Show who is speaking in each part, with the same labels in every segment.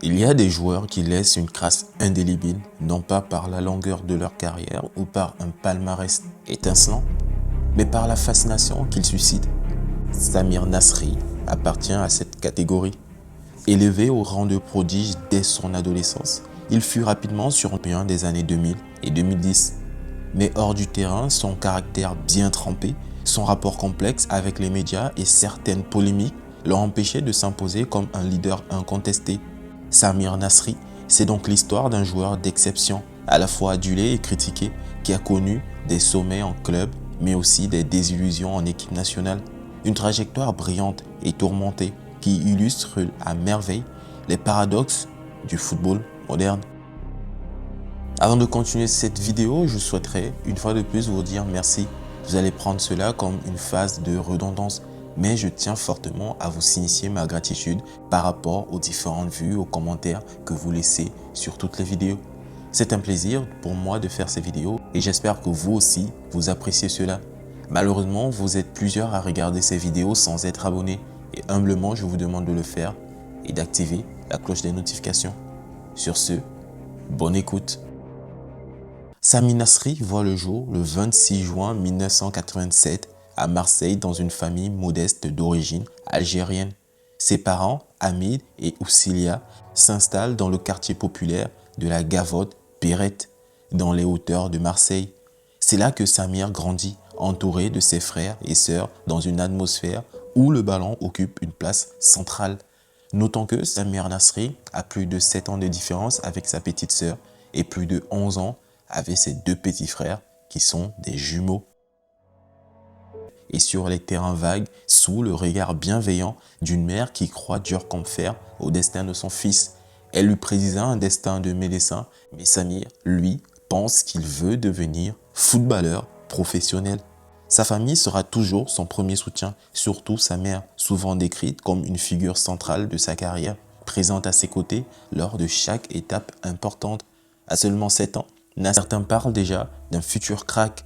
Speaker 1: Il y a des joueurs qui laissent une trace indélébile, non pas par la longueur de leur carrière ou par un palmarès étincelant, mais par la fascination qu'ils suscitent. Samir Nasri appartient à cette catégorie. Élevé au rang de prodige dès son adolescence, il fut rapidement champion des années 2000 et 2010. Mais hors du terrain, son caractère bien trempé, son rapport complexe avec les médias et certaines polémiques l'ont empêché de s'imposer comme un leader incontesté. Samir Nasri, c'est donc l'histoire d'un joueur d'exception, à la fois adulé et critiqué, qui a connu des sommets en club, mais aussi des désillusions en équipe nationale. Une trajectoire brillante et tourmentée qui illustre à merveille les paradoxes du football moderne. Avant de continuer cette vidéo, je souhaiterais une fois de plus vous dire merci. Vous allez prendre cela comme une phase de redondance, mais je tiens fortement à vous signifier ma gratitude par rapport aux différentes vues, aux commentaires que vous laissez sur toutes les vidéos. C'est un plaisir pour moi de faire ces vidéos et j'espère que vous aussi, vous appréciez cela. Malheureusement, vous êtes plusieurs à regarder ces vidéos sans être abonnés et humblement, je vous demande de le faire et d'activer la cloche des notifications. Sur ce, bonne écoute. Samir Nasri voit le jour le 26 juin 1987 à Marseille dans une famille modeste d'origine algérienne. Ses parents, Hamid et Oussilia, s'installent dans le quartier populaire de la Gavotte-Perrette, dans les hauteurs de Marseille. C'est là que Samir grandit, entouré de ses frères et sœurs dans une atmosphère où le ballon occupe une place centrale. Notons que Samir Nasri a plus de 7 ans de différence avec sa petite sœur et plus de 11 ans avec ses deux petits frères qui sont des jumeaux. Et sur les terrains vagues, sous le regard bienveillant d'une mère qui croit dur comme fer au destin de son fils. Elle lui prédisa un destin de médecin, mais Samir, lui, pense qu'il veut devenir footballeur professionnel. Sa famille sera toujours son premier soutien, surtout sa mère, souvent décrite comme une figure centrale de sa carrière, présente à ses côtés lors de chaque étape importante. À seulement 7 ans, certains parlent déjà d'un futur crack.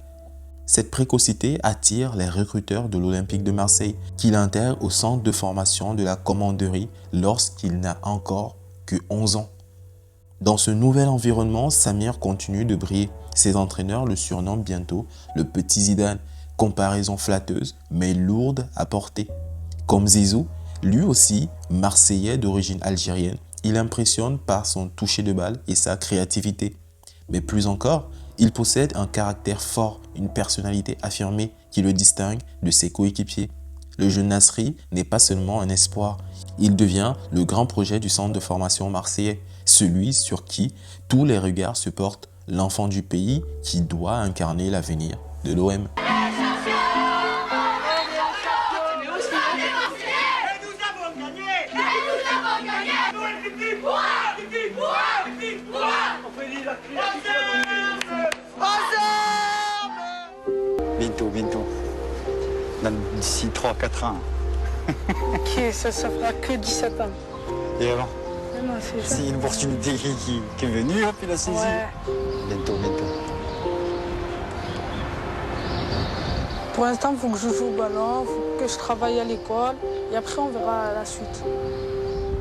Speaker 1: Cette précocité attire les recruteurs de l'Olympique de Marseille, qui l'intègrent au centre de formation de la commanderie lorsqu'il n'a encore que 11 ans. Dans ce nouvel environnement, Samir continue de briller. Ses entraîneurs le surnomment bientôt le petit Zidane, comparaison flatteuse mais lourde à porter. Comme Zizou, lui aussi marseillais d'origine algérienne, il impressionne par son toucher de balle et sa créativité. Mais plus encore, il possède un caractère fort, une personnalité affirmée qui le distingue de ses coéquipiers. Le jeune Nasri n'est pas seulement un espoir, il devient le grand projet du centre de formation marseillais, celui sur qui tous les regards se portent, l'enfant du pays qui doit incarner l'avenir de l'OM.
Speaker 2: Bientôt. D'ici 3-4 ans.
Speaker 3: Ok, ça fera que 17 ans.
Speaker 2: Et alors?
Speaker 3: Non, c'est
Speaker 2: C'est une opportunité qui est venue, puis la saisie.
Speaker 3: Ouais.
Speaker 2: Bientôt.
Speaker 3: Pour l'instant, il faut que je joue au ballon, il faut que je travaille à l'école et après on verra la suite.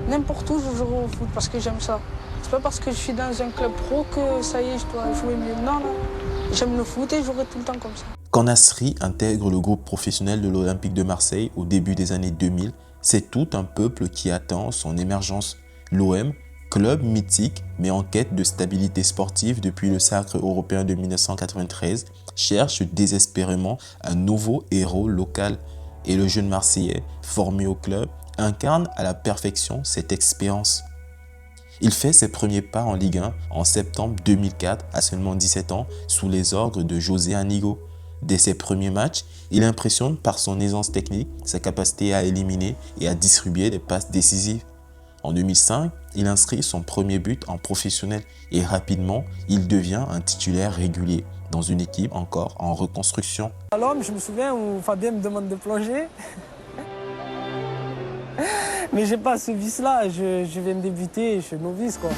Speaker 3: N'importe où, je jouerai au foot parce que j'aime ça. C'est pas parce que je suis dans un club pro que ça y est, je dois jouer mieux. Non. J'aime le foot et je jouerai tout le temps comme ça.
Speaker 1: Quand Nasri intègre le groupe professionnel de l'Olympique de Marseille au début des années 2000, c'est tout un peuple qui attend son émergence. L'OM, club mythique mais en quête de stabilité sportive depuis le sacre européen de 1993, cherche désespérément un nouveau héros local. Et le jeune Marseillais, formé au club, incarne à la perfection cette expérience. Il fait ses premiers pas en Ligue 1 en septembre 2004 à seulement 17 ans sous les ordres de José Anigo. Dès ses premiers matchs, il impressionne par son aisance technique, sa capacité à éliminer et à distribuer des passes décisives. En 2005, il inscrit son premier but en professionnel et rapidement, il devient un titulaire régulier dans une équipe encore en reconstruction.
Speaker 4: À l'homme, je me souviens où Fabien me demande de plonger. Mais j'ai pas ce vice-là, je viens de débuter, je suis novice quoi.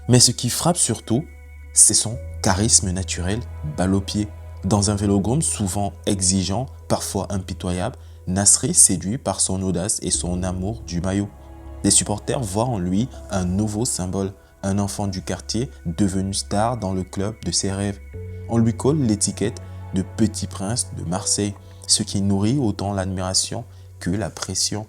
Speaker 1: Mais ce qui frappe surtout, c'est son charisme naturel, balle au pied. Dans un vélodrome souvent exigeant, parfois impitoyable, Nasri séduit par son audace et son amour du maillot. Les supporters voient en lui un nouveau symbole, un enfant du quartier devenu star dans le club de ses rêves. On lui colle l'étiquette de Petit Prince de Marseille, ce qui nourrit autant l'admiration que la pression.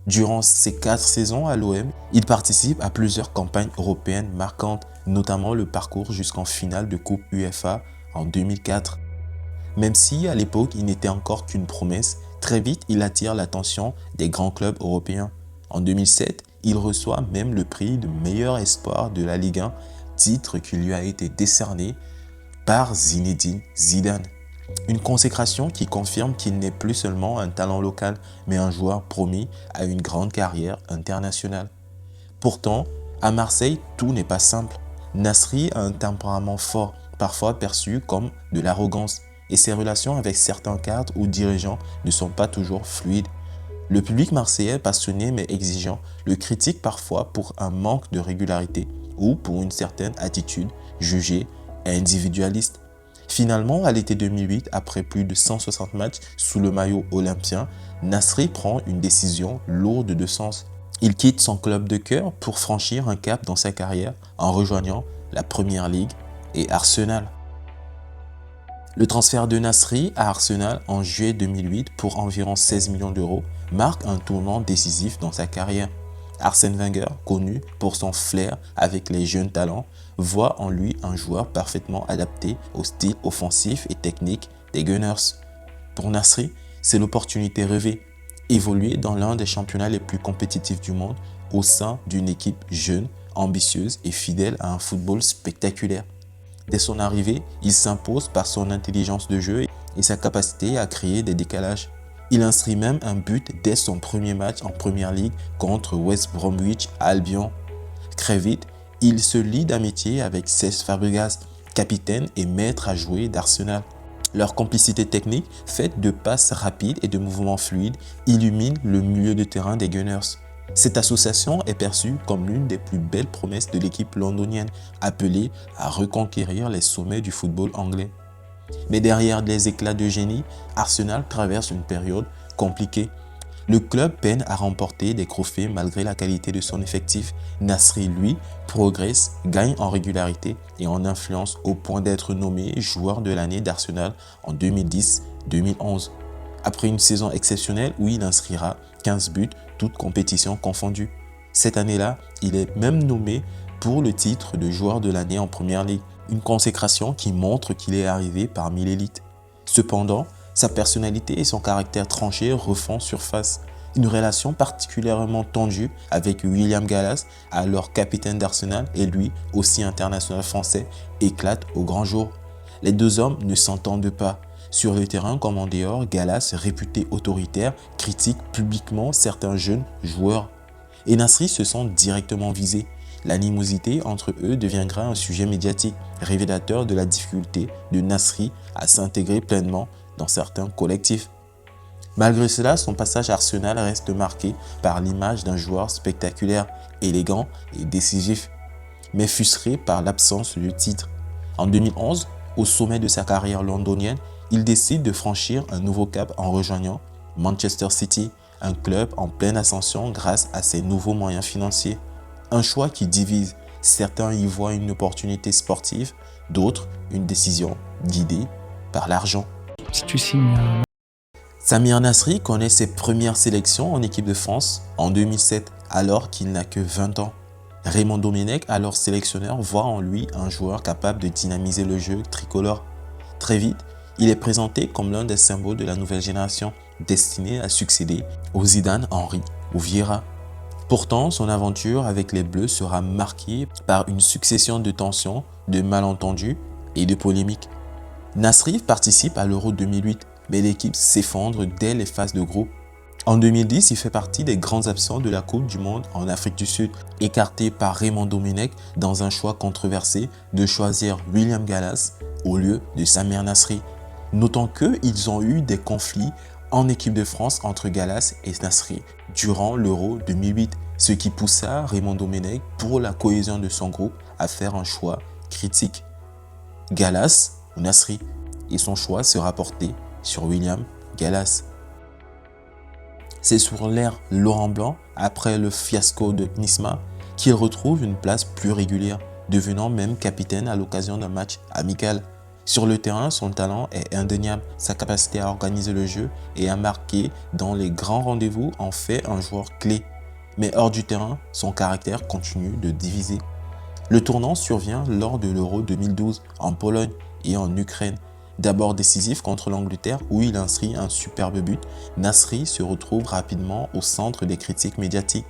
Speaker 1: Durant ses 4 saisons à l'OM, il participe à plusieurs campagnes européennes marquantes, notamment le parcours jusqu'en finale de Coupe UEFA en 2004. Même si à l'époque il n'était encore qu'une promesse, très vite il attire l'attention des grands clubs européens. En 2007, il reçoit même le prix de meilleur espoir de la Ligue 1, titre qui lui a été décerné par Zinedine Zidane. Une consécration qui confirme qu'il n'est plus seulement un talent local, mais un joueur promis à une grande carrière internationale. Pourtant, à Marseille, tout n'est pas simple. Nasri a un tempérament fort, parfois perçu comme de l'arrogance, et ses relations avec certains cadres ou dirigeants ne sont pas toujours fluides. Le public marseillais, passionné mais exigeant, le critique parfois pour un manque de régularité ou pour une certaine attitude jugée individualiste. Finalement, à l'été 2008, après plus de 160 matchs sous le maillot olympien, Nasri prend une décision lourde de sens. Il quitte son club de cœur pour franchir un cap dans sa carrière en rejoignant la Première Ligue et Arsenal. Le transfert de Nasri à Arsenal en juillet 2008 pour environ 16 millions d'euros marque un tournant décisif dans sa carrière. Arsène Wenger, connu pour son flair avec les jeunes talents, voit en lui un joueur parfaitement adapté au style offensif et technique des Gunners. Pour Nasri, c'est l'opportunité rêvée, évoluer dans l'un des championnats les plus compétitifs du monde au sein d'une équipe jeune, ambitieuse et fidèle à un football spectaculaire. Dès son arrivée, il s'impose par son intelligence de jeu et sa capacité à créer des décalages. Il inscrit même un but dès son premier match en Première Ligue contre West Bromwich Albion. Très vite, il se lie d'amitié avec Cesc Fabregas, capitaine et maître à jouer d'Arsenal. Leur complicité technique, faite de passes rapides et de mouvements fluides, illumine le milieu de terrain des Gunners. Cette association est perçue comme l'une des plus belles promesses de l'équipe londonienne, appelée à reconquérir les sommets du football anglais. Mais derrière les éclats de génie, Arsenal traverse une période compliquée. Le club peine à remporter des trophées malgré la qualité de son effectif. Nasri, lui, progresse, gagne en régularité et en influence au point d'être nommé joueur de l'année d'Arsenal en 2010-2011. Après une saison exceptionnelle où il inscrira 15 buts, toutes compétitions confondues. Cette année-là, il est même nommé pour le titre de joueur de l'année en Première Ligue, une consécration qui montre qu'il est arrivé parmi l'élite. Cependant, sa personnalité et son caractère tranché refont surface. Une relation particulièrement tendue avec William Gallas, alors capitaine d'Arsenal et lui aussi international français, éclate au grand jour. Les deux hommes ne s'entendent pas. Sur le terrain comme en dehors, Gallas, réputé autoritaire, critique publiquement certains jeunes joueurs. Et Nasri se sent directement visé. L'animosité entre eux deviendra un sujet médiatique, révélateur de la difficulté de Nasri à s'intégrer pleinement dans certains collectifs. Malgré cela, son passage à Arsenal reste marqué par l'image d'un joueur spectaculaire, élégant et décisif, mais frustré par l'absence de titre. En 2011, au sommet de sa carrière londonienne, il décide de franchir un nouveau cap en rejoignant Manchester City, un club en pleine ascension grâce à ses nouveaux moyens financiers. Un choix qui divise. Certains y voient une opportunité sportive, d'autres une décision guidée par l'argent.
Speaker 4: Si tu signes
Speaker 1: Samir Nasri connaît ses premières sélections en équipe de France en 2007, alors qu'il n'a que 20 ans. Raymond Domenech, alors sélectionneur, voit en lui un joueur capable de dynamiser le jeu tricolore. Très vite, il est présenté comme l'un des symboles de la nouvelle génération, destiné à succéder aux Zidane, Henry ou Vieira. Pourtant, son aventure avec les Bleus sera marquée par une succession de tensions, de malentendus et de polémiques. Nasri participe à l'Euro 2008, mais l'équipe s'effondre dès les phases de groupe. En 2010, il fait partie des grands absents de la Coupe du Monde en Afrique du Sud, écarté par Raymond Domenech dans un choix controversé de choisir William Gallas au lieu de Samir Nasri. Notons qu'ils ont eu des conflits en équipe de France entre Gallas et Nasri durant l'Euro 2008, ce qui poussa Raymond Domenech, pour la cohésion de son groupe, à faire un choix critique. Gallas ou Nasri, et son choix sera porté sur William Gallas. C'est sur l'ère Laurent Blanc après le fiasco de Nisma qu'il retrouve une place plus régulière, devenant même capitaine à l'occasion d'un match amical. Sur le terrain, son talent est indéniable, sa capacité à organiser le jeu et à marquer dans les grands rendez-vous en fait un joueur clé. Mais hors du terrain, son caractère continue de diviser. Le tournant survient lors de l'Euro 2012 en Pologne et en Ukraine. D'abord décisif contre l'Angleterre où il inscrit un superbe but, Nasri se retrouve rapidement au centre des critiques médiatiques.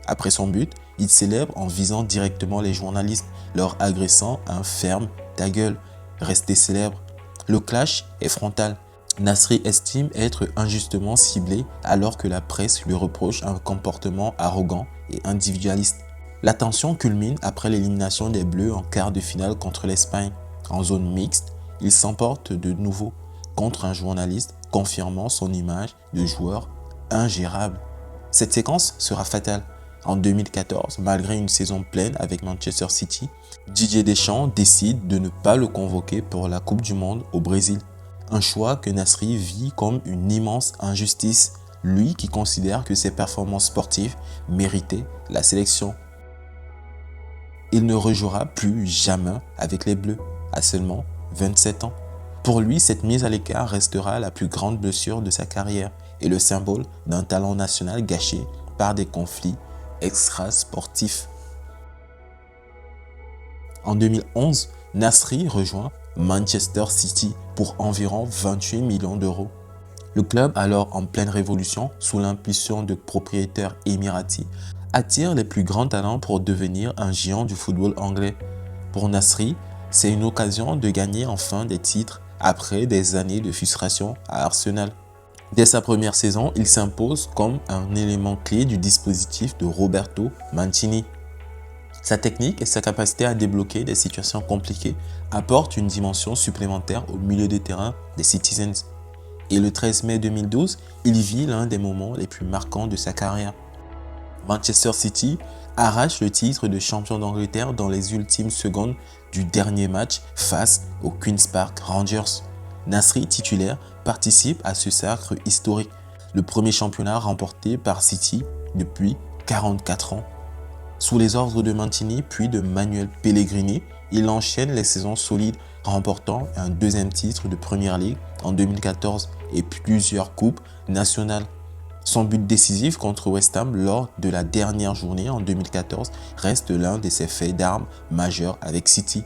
Speaker 1: Après son but, il célèbre en visant directement les journalistes, leur agressant un ferme « ta gueule ». Resté célèbre. Le clash est frontal. Nasri estime être injustement ciblé alors que la presse lui reproche un comportement arrogant et individualiste. La tension culmine après l'élimination des Bleus en quart de finale contre l'Espagne. En zone mixte, il s'emporte de nouveau contre un journaliste confirmant son image de joueur ingérable. Cette séquence sera fatale. En 2014, malgré une saison pleine avec Manchester City, Didier Deschamps décide de ne pas le convoquer pour la Coupe du Monde au Brésil. Un choix que Nasri vit comme une immense injustice, lui qui considère que ses performances sportives méritaient la sélection. Il ne rejouera plus jamais avec les Bleus, à seulement 27 ans. Pour lui, cette mise à l'écart restera la plus grande blessure de sa carrière et le symbole d'un talent national gâché par des conflits extra-sportifs. En 2011, Nasri rejoint Manchester City pour environ 28 millions d'euros. Le club, alors en pleine révolution, sous l'impulsion de propriétaires émiratis, attire les plus grands talents pour devenir un géant du football anglais. Pour Nasri, c'est une occasion de gagner enfin des titres après des années de frustration à Arsenal. Dès sa première saison, il s'impose comme un élément clé du dispositif de Roberto Mancini. Sa technique et sa capacité à débloquer des situations compliquées apportent une dimension supplémentaire au milieu de terrain des Citizens. Et le 13 mai 2012, il vit l'un des moments les plus marquants de sa carrière. Manchester City arrache le titre de champion d'Angleterre dans les ultimes secondes du dernier match face aux Queen's Park Rangers. Nasri, titulaire, participe à ce sacre historique, le premier championnat remporté par City depuis 44 ans. Sous les ordres de Mancini puis de Manuel Pellegrini, il enchaîne les saisons solides, remportant un deuxième titre de Premier League en 2014 et plusieurs coupes nationales. Son but décisif contre West Ham lors de la dernière journée en 2014 reste l'un de ses faits d'armes majeurs avec City.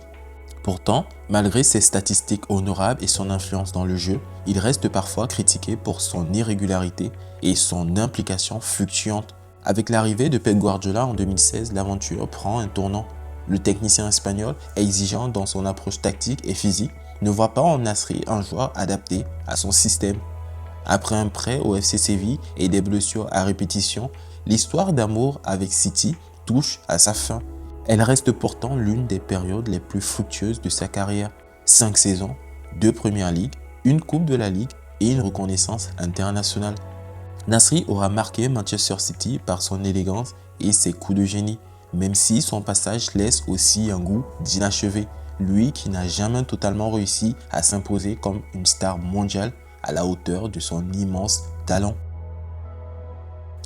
Speaker 1: Pourtant, malgré ses statistiques honorables et son influence dans le jeu, il reste parfois critiqué pour son irrégularité et son implication fluctuante. Avec l'arrivée de Pep Guardiola en 2016, l'aventure prend un tournant. Le technicien espagnol, exigeant dans son approche tactique et physique, ne voit pas en Nasri un joueur adapté à son système. Après un prêt au FC Séville et des blessures à répétition, l'histoire d'amour avec City touche à sa fin. Elle reste pourtant l'une des périodes les plus fructueuses de sa carrière. 5 saisons, 2 Premières Ligues, une Coupe de la Ligue et une reconnaissance internationale. Nasri aura marqué Manchester City par son élégance et ses coups de génie, même si son passage laisse aussi un goût d'inachevé, lui qui n'a jamais totalement réussi à s'imposer comme une star mondiale à la hauteur de son immense talent.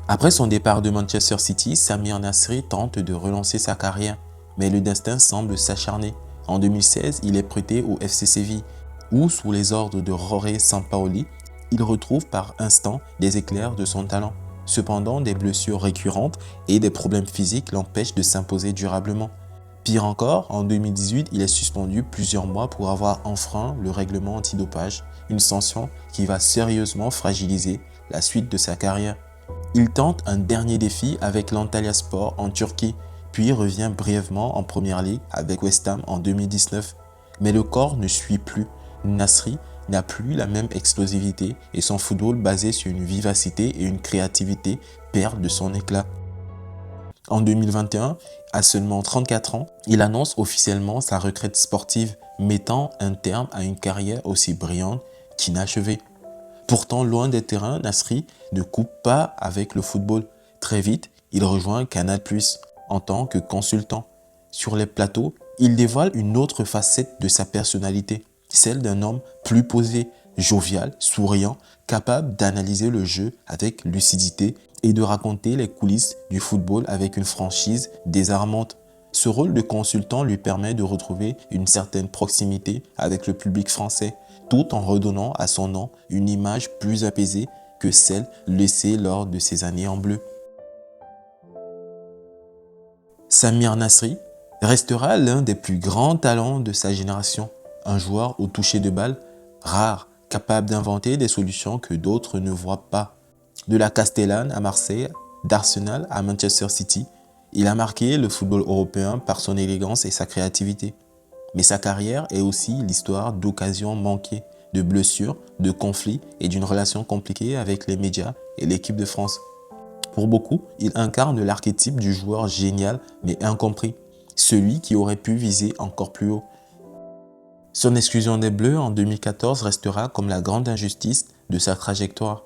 Speaker 1: Après son départ de Manchester City, Samir Nasri tente de relancer sa carrière, mais le destin semble s'acharner. En 2016, il est prêté au FC Séville, où sous les ordres de Jorge Sampaoli, il retrouve par instant des éclairs de son talent. Cependant, des blessures récurrentes et des problèmes physiques l'empêchent de s'imposer durablement. Pire encore, en 2018, il est suspendu plusieurs mois pour avoir enfreint le règlement antidopage, une sanction qui va sérieusement fragiliser la suite de sa carrière. Il tente un dernier défi avec l'Antalyaspor en Turquie, puis revient brièvement en Première Ligue avec West Ham en 2019. Mais le corps ne suit plus. Nasri n'a plus la même explosivité et son football basé sur une vivacité et une créativité perd de son éclat. En 2021, à seulement 34 ans, il annonce officiellement sa retraite sportive, mettant un terme à une carrière aussi brillante qu'inachevée. Pourtant, loin des terrains, Nasri ne coupe pas avec le football. Très vite, il rejoint Canal+ en tant que consultant. Sur les plateaux, il dévoile une autre facette de sa personnalité, celle d'un homme plus posé, jovial, souriant, capable d'analyser le jeu avec lucidité et de raconter les coulisses du football avec une franchise désarmante. Ce rôle de consultant lui permet de retrouver une certaine proximité avec le public français, tout en redonnant à son nom une image plus apaisée que celle laissée lors de ses années en bleu. Samir Nasri restera l'un des plus grands talents de sa génération, un joueur au toucher de balle rare, capable d'inventer des solutions que d'autres ne voient pas. De la Castellane à Marseille, d'Arsenal à Manchester City, il a marqué le football européen par son élégance et sa créativité. Mais sa carrière est aussi l'histoire d'occasions manquées, de blessures, de conflits et d'une relation compliquée avec les médias et l'équipe de France. Pour beaucoup, il incarne l'archétype du joueur génial mais incompris, celui qui aurait pu viser encore plus haut. Son exclusion des Bleus en 2014 restera comme la grande injustice de sa trajectoire,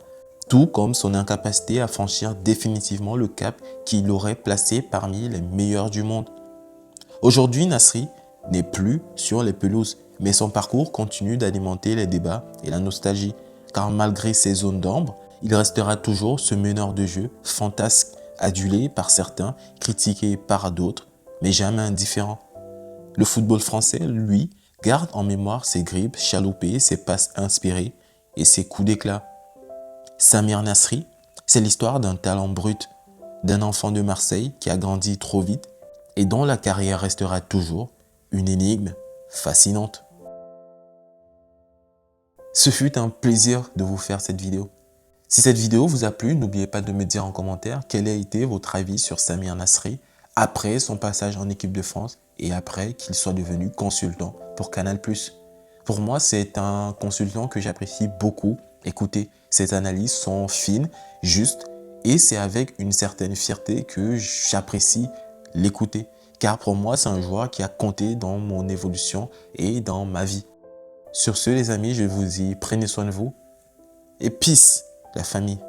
Speaker 1: tout comme son incapacité à franchir définitivement le cap qui l'aurait placé parmi les meilleurs du monde. Aujourd'hui, Nasri n'est plus sur les pelouses, mais son parcours continue d'alimenter les débats et la nostalgie, car malgré ses zones d'ombre, il restera toujours ce meneur de jeu fantasque, adulé par certains, critiqué par d'autres, mais jamais indifférent. Le football français, lui, garde en mémoire ses dribbles chaloupés, ses passes inspirées et ses coups d'éclat. Samir Nasri, c'est l'histoire d'un talent brut, d'un enfant de Marseille qui a grandi trop vite et dont la carrière restera toujours une énigme fascinante. Ce fut un plaisir de vous faire cette vidéo. Si cette vidéo vous a plu, n'oubliez pas de me dire en commentaire quel a été votre avis sur Samir Nasri après son passage en équipe de France et après qu'il soit devenu consultant pour Canal+. Pour moi, c'est un consultant que j'apprécie beaucoup. Écoutez, ses analyses sont fines, justes et c'est avec une certaine fierté que j'apprécie l'écouter. Car pour moi, c'est un joueur qui a compté dans mon évolution et dans ma vie. Sur ce, les amis, je vous dis prenez soin de vous et peace, la famille.